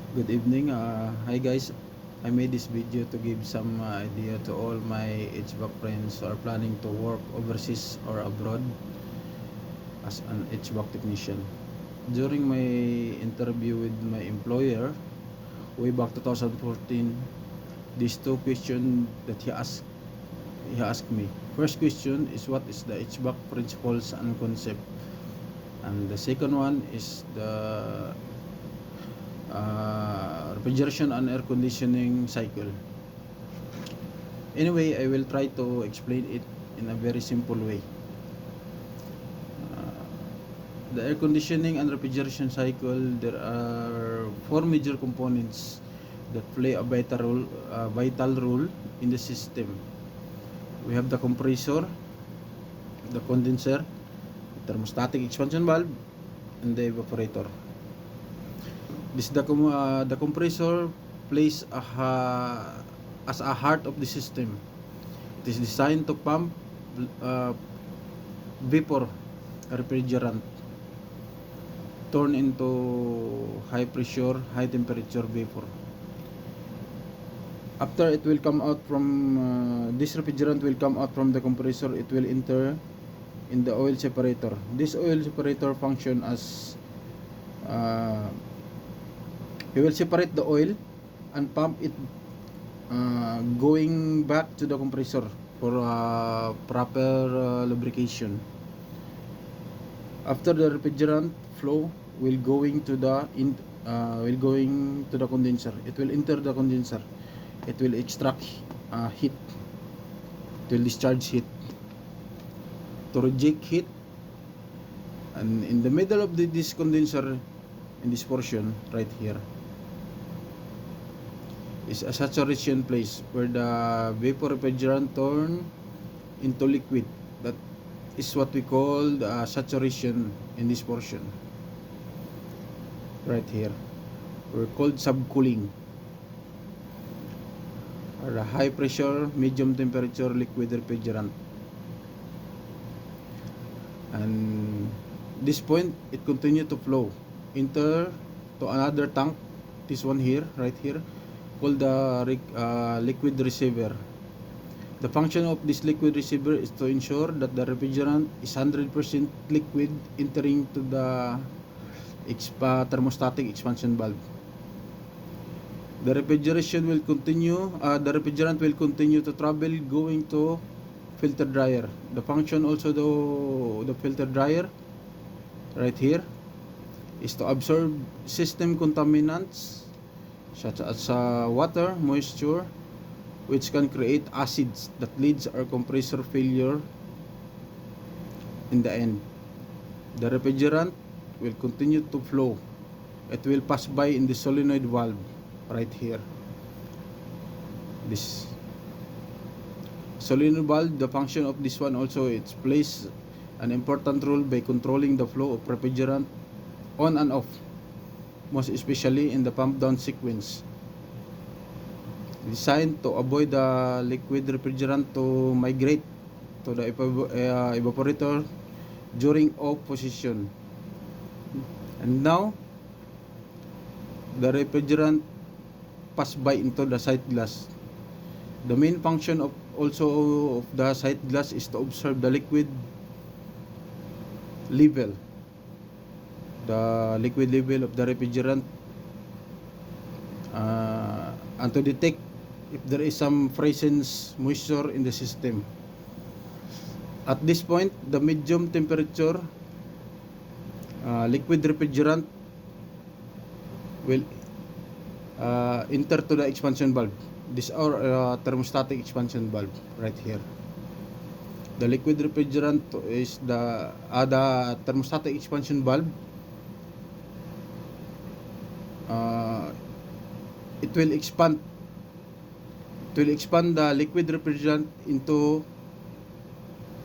Good evening. Hi guys. I made this video to give some idea to all my HVAC friends who are planning to work overseas or abroad as an HVAC technician. During my interview with my employer way back 2014, these two questions that he asked me. First question is what is the HVAC principles and concept, and the second one is the refrigeration and air conditioning cycle. Anyway, I will try to explain it in a very simple way. Uh, the air conditioning and refrigeration cycle, there are four major components that play a vital role in the system. We have the compressor, the condenser, the thermostatic expansion valve, and the evaporator. The compressor plays as a heart of the system. It is designed to pump uh, vapor refrigerant turn into high pressure, high temperature vapor. After it will come out from this refrigerant will come out from the compressor, it will enter in the oil separator. This oil separator function as uh, we will separate the oil and pump it going back to the compressor for proper lubrication. After the refrigerant flow will going to the condenser. It will enter the condenser. It will extract heat. It will discharge heat to reject heat. And in the middle of this condenser, in this portion right here, is a saturation place where the vapor refrigerant turn into liquid. That is what we call the saturation in this portion right here. We're called subcooling, or a high pressure medium temperature liquid refrigerant. And this point it continue to flow enter to another tank, this one here right here, called the liquid receiver. The function of this liquid receiver is to ensure that the refrigerant is 100% liquid entering to the thermostatic expansion valve. The refrigerant will continue to travel going to filter dryer. The function also the filter dryer right here is to absorb system contaminants such as water, moisture, which can create acids that leads our compressor failure in the end. The refrigerant will continue to flow. It will pass by in the solenoid valve right here. This solenoid valve, the function of this one also, it plays an important role by controlling the flow of refrigerant on and off, most especially in the pump down sequence. Designed to avoid the liquid refrigerant to migrate to the evaporator during off position. And now the refrigerant pass by into the sight glass. The main function of the sight glass is to observe the liquid level of the refrigerant, and to detect if there is some presence moisture in the system. At this point, the medium temperature liquid refrigerant will enter to the expansion valve. This is our thermostatic expansion valve right here. The liquid refrigerant is the thermostatic expansion valve. It will expand the liquid refrigerant into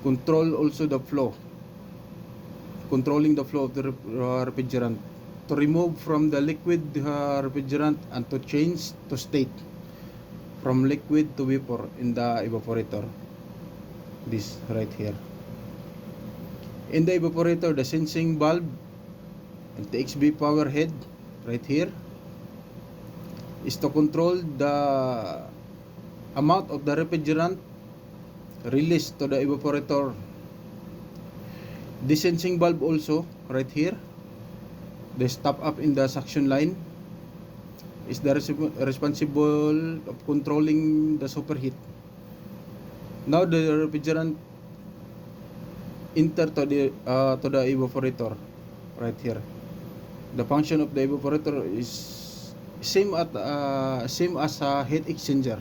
controlling the flow of the refrigerant, to remove from the liquid refrigerant and to change to state from liquid to vapor in the evaporator. This right here. In the evaporator, the sensing valve and the XB power head right here is to control the amount of the refrigerant released to the evaporator. This sensing valve also right here, the stop up in the suction line, is the responsible of controlling the superheat. Now the refrigerant enter to the evaporator right here. The function of the evaporator is same as a heat exchanger,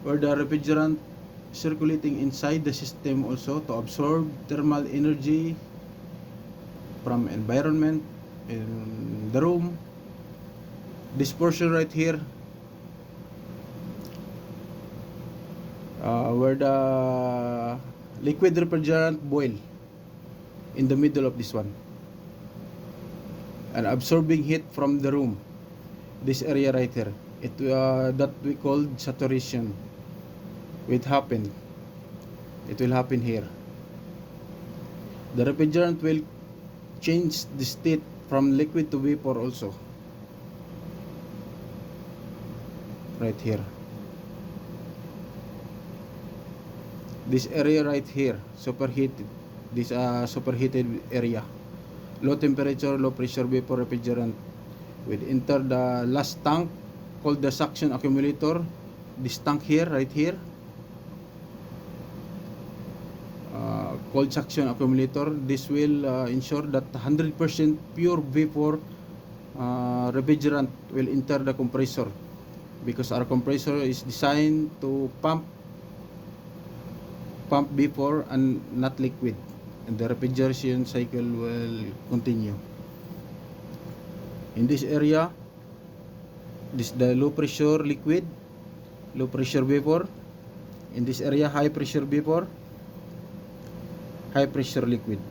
where the refrigerant circulating inside the system also to absorb thermal energy from environment in the room. This portion right here, where the liquid refrigerant boil in the middle of this one and absorbing heat from the room. This area right here, that we call saturation. It will happen here. The refrigerant will change the state from liquid to vapor also right here. This area right here, superheated, this superheated area, low temperature, low pressure vapor refrigerant will enter the last tank called the suction accumulator. This tank here, right here, cold suction accumulator. This will ensure that 100% pure vapor refrigerant will enter the compressor, because our compressor is designed to pump vapor and not liquid, and the refrigeration cycle will continue. In this area, this the low pressure liquid, low pressure vapor. In this area, high pressure vapor, high pressure liquid.